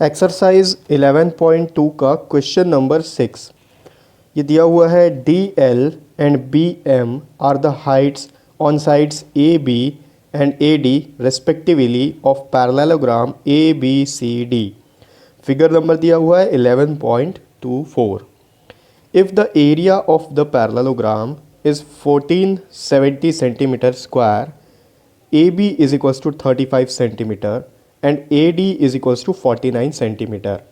Exercise 11.2 का question number 6 ये दिया हुआ है DL and BM are the heights on sides AB and AD respectively of parallelogram ABCD। Figure number दिया हुआ है 11.24। If the area of the parallelogram is 1470 centimetre square, AB is equals to 35 centimeter and AD is equals to 49 centimeter.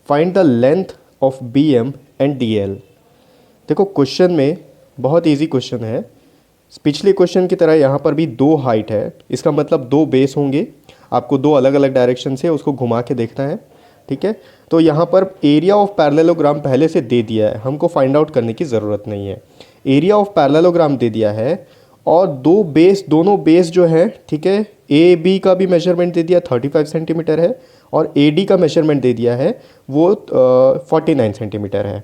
Find the length of BM and DL. देखो question में बहुत easy question है। पिछले question की तरह यहाँ पर भी दो हाइट है, इसका मतलब दो बेस होंगे। आपको दो अलग अलग डायरेक्शन से उसको घुमा के देखना है, ठीक है। तो यहाँ पर एरिया ऑफ पैरेललोग्राम पहले से दे दिया है, हमको फाइंड आउट करने की ज़रूरत नहीं है। एरिया ऑफ पैरेललोग्राम दे दिया है और दोनों बेस जो है, ठीक है, ए बी का भी मेजरमेंट दे दिया 35 सेंटीमीटर है और ए डी का मेजरमेंट दे दिया है वो 49 सेंटीमीटर है।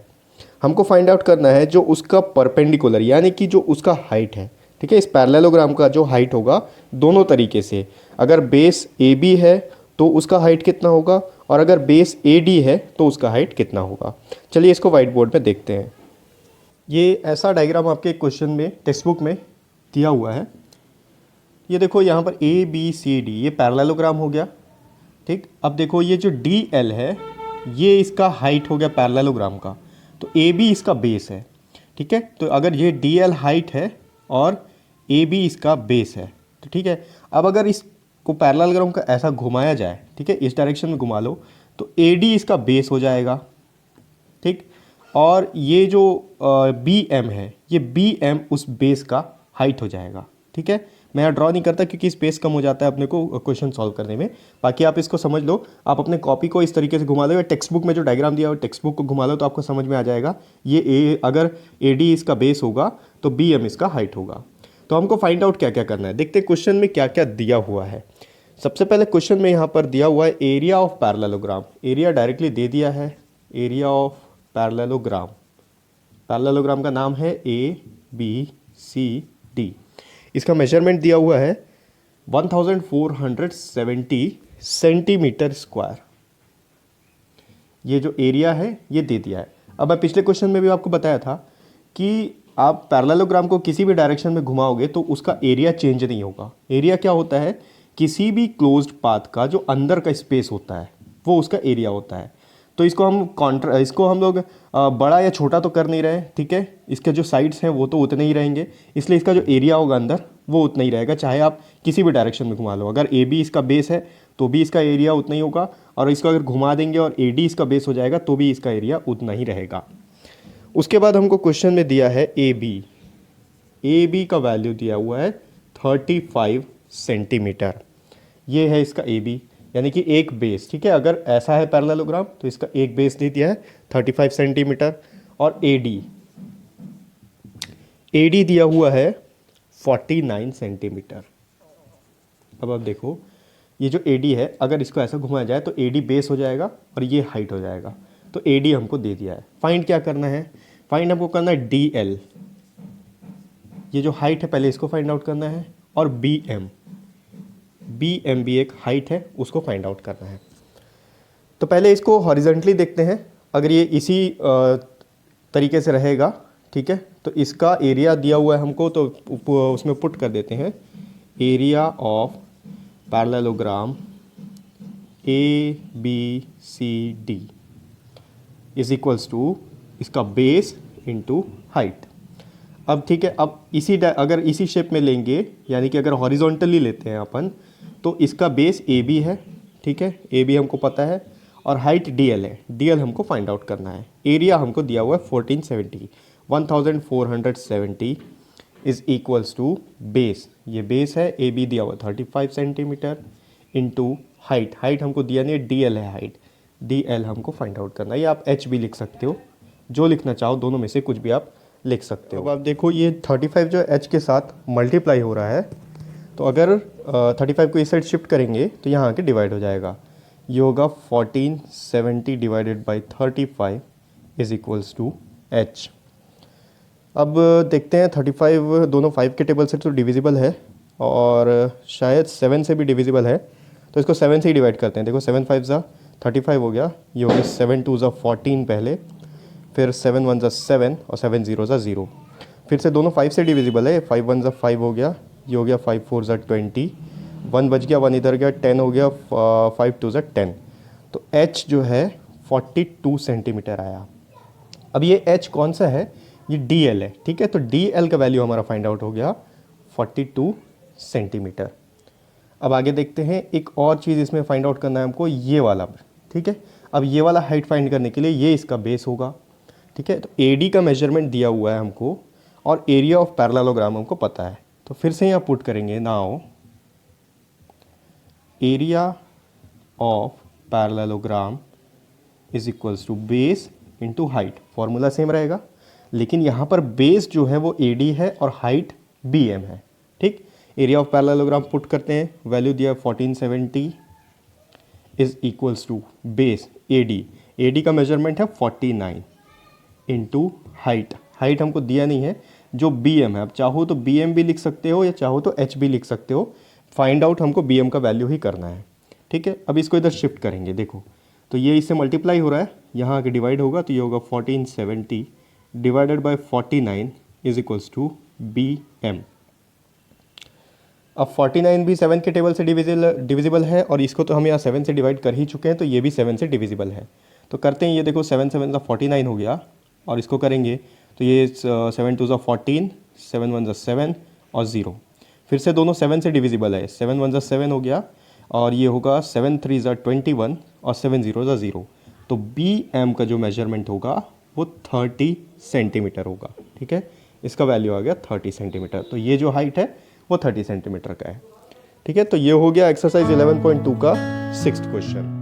हमको फाइंड आउट करना है जो उसका परपेंडिकुलर यानी कि जो उसका हाइट है, ठीक है। इस पैरेललोग्राम का जो हाइट होगा दोनों तरीके से, अगर बेस ए बी है तो उसका हाइट कितना होगा और अगर बेस ए डी है तो उसका हाइट कितना होगा। चलिए इसको वाइट बोर्ड पे देखते हैं। ये ऐसा डायग्राम आपके क्वेश्चन में टेक्स्ट बुक में दिया हुआ है। ये देखो यहाँ पर ए बी सी डी ये पैरेललोग्राम हो गया, ठीक। अब देखो ये जो डी एल है ये इसका हाइट हो गया पैरेललोग्राम का, तो ए बी इसका बेस है, ठीक है। तो अगर ये डी एल हाइट है और ए बी इसका बेस है तो ठीक है। अब अगर इसको पैरेललोग्राम का ऐसा घुमाया जाए, ठीक है, इस डायरेक्शन में घुमा लो तो ए डी इसका बेस हो जाएगा, ठीक। और ये जो बी एम है ये बी एम उस बेस का हाइट हो जाएगा, ठीक है। मैं यहाँ ड्रॉ नहीं करता क्योंकि स्पेस कम हो जाता है अपने को क्वेश्चन सॉल्व करने में। बाकी आप इसको समझ लो, आप अपने कॉपी को इस तरीके से घुमा लो या टेक्स्ट बुक में जो डायग्राम दिया हुआ टेक्स्ट बुक को घुमा लो तो आपको समझ में आ जाएगा। ये अगर ए डी इसका बेस होगा तो बी एम इसका हाइट होगा। तो हमको फाइंड आउट क्या क्या करना है, देखते हैं क्वेश्चन में क्या क्या दिया हुआ है। सबसे पहले क्वेश्चन में यहाँ पर दिया हुआ है area of parallelogram. Area directly दे दिया है, एरिया ऑफ पैरेललोग्राम। पैरेललोग्राम का नाम है ABCD। इसका मेजरमेंट दिया हुआ है 1470 सेंटीमीटर स्क्वायर। ये जो एरिया है ये दे दिया है। अब मैं पिछले क्वेश्चन में भी आपको बताया था कि आप पैरेललोग्राम को किसी भी डायरेक्शन में घुमाओगे तो उसका एरिया चेंज नहीं होगा। एरिया क्या होता है, किसी भी क्लोज्ड पाथ का जो अंदर का स्पेस होता है वो उसका एरिया होता है। तो इसको हम लोग बड़ा या छोटा तो कर नहीं रहे, ठीक है। इसके जो साइड्स हैं वो तो उतने ही रहेंगे, इसलिए इसका जो एरिया होगा अंदर वो उतना ही रहेगा, चाहे आप किसी भी डायरेक्शन में घुमा लो। अगर ए बी इसका बेस है तो भी इसका एरिया उतना ही होगा, और इसको अगर घुमा देंगे और ए डी इसका बेस हो जाएगा तो भी इसका एरिया उतना ही रहेगा। उसके बाद हमको क्वेश्चन में दिया है ए बी का वैल्यू दिया हुआ है 35 सेंटीमीटर। ये है इसका ए बी यानी कि एक बेस, ठीक है। अगर ऐसा है पैरेललोग्राम तो इसका एक बेस दे दिया है 35 सेंटीमीटर और ए डी दिया हुआ है 49 सेंटीमीटर। अब आप देखो ये जो ए डी है अगर इसको ऐसा घुमाया जाए तो ए डी बेस हो जाएगा और ये हाइट हो जाएगा। तो ए डी हमको दे दिया है। फाइंड क्या करना है, फाइंड हमको करना है डी एल, ये जो हाइट है पहले इसको फाइंड आउट करना है, और बी एम भी एक हाइट है उसको फाइंड आउट करना है। तो पहले इसको हॉरिजॉन्टली देखते हैं। अगर ये इसी तरीके से रहेगा, ठीक है, तो इसका एरिया दिया हुआ है हमको, तो उसमें पुट कर देते हैं area of parallelogram ABCD is equals to इसका बेस इंटू हाइट। अब ठीक है, अब अगर इसी शेप में लेंगे यानी कि अगर हॉरिजॉन्टली लेते हैं अपन तो इसका बेस ए बी है, ठीक है, ए बी हमको पता है, और हाइट डी एल है। डी एल हमको फाइंड आउट करना है। एरिया हमको दिया हुआ है 1470 इज इक्वल्स टू बेस, ये बेस है, ए बी दिया हुआ 35 सेंटीमीटर इंटू हाइट हमको दिया नहीं, डी एल है हाइट, डी एल हमको फाइंड आउट करना है। ये आप एच भी लिख सकते हो, जो लिखना चाहो दोनों में से कुछ भी आप लिख सकते हो। अब आप देखो ये 35 जो एच के साथ मल्टीप्लाई हो रहा है, तो अगर 35 को इस साइड शिफ्ट करेंगे तो यहाँ आके डिवाइड हो जाएगा। ये होगा 1470 divided by 35 is equals to H. अब देखते हैं 35 दोनों 5 के टेबल से तो डिविजिबल है और शायद 7 से भी डिविजिबल है, तो इसको 7 से ही डिवाइड करते हैं। देखो 7 5 ज़ा 35 हो गया, ये हो गया 7 2 ज़ा 14 पहले, फिर 7 1 ज़ा 7 और 7 0 ज़ा 0। फिर से दोनों 5 से डिविजिबल है, 5 1 ज़ा 5 हो गया, ये हो गया 5 4 ज़ा 20, 1 बच गया, 1 इधर गया, 10 हो गया, 5 2 ज़ा 10। तो h जो है 42 सेंटीमीटर आया। अब ये h कौन सा है, ये dl है, ठीक है। तो dl का वैल्यू हमारा फाइंड आउट हो गया 42 सेंटीमीटर। अब आगे देखते हैं, एक और चीज़ इसमें फाइंड आउट करना है हमको, ये वाला, ठीक है। अब ये वाला हाइट फाइंड करने के लिए ये इसका बेस होगा, ठीक है। तो AD का मेजरमेंट दिया हुआ है हमको और एरिया ऑफ पैरेललोग्राम हमको पता है। तो फिर से यहाँ पुट करेंगे, now area of parallelogram is equals to base into height. Formula same रहेगा, लेकिन यहाँ पर बेस जो है वो AD है और हाइट BM है, ठीक। एरिया ऑफ पैरेललोग्राम पुट करते हैं, वैल्यू दिया 1470 is equals to base AD का मेजरमेंट है 49 इंटू हाइट, हाइट हमको दिया नहीं है, जो BM है। अब चाहो तो BM भी लिख सकते हो या चाहो तो H भी लिख सकते हो, फाइंड आउट हमको BM का वैल्यू ही करना है, ठीक है। अब इसको इधर शिफ्ट करेंगे, देखो तो ये इससे मल्टीप्लाई हो रहा है, यहाँ आके डिवाइड होगा, तो ये होगा 1470 divided by 49 is equals to BM। अब 49 भी 7 के टेबल से डिविजिबल है और इसको तो हम यहाँ 7 से डिवाइड कर ही चुके हैं, तो ये भी 7 से डिविजिबल है। तो करते हैं, ये देखो 7 7 ज़ा 49 हो गया, और इसको करेंगे तो ये 7 2 ज़ा 14, 7 1 ज़ा 7 और 0। फिर से दोनों 7 से डिविजिबल है, 7 1 ज़ा 7 हो गया, और ये होगा 7 3 ज़ा 21 और 7 0 ज़ा 0। तो BM का जो मेजरमेंट होगा वो 30 सेंटीमीटर होगा, ठीक है। इसका वैल्यू आ गया 30 सेंटीमीटर। तो ये जो हाइट है वो 30 सेंटीमीटर का है, ठीक है। तो ये हो गया एक्सरसाइज 11.2 का 6th क्वेश्चन।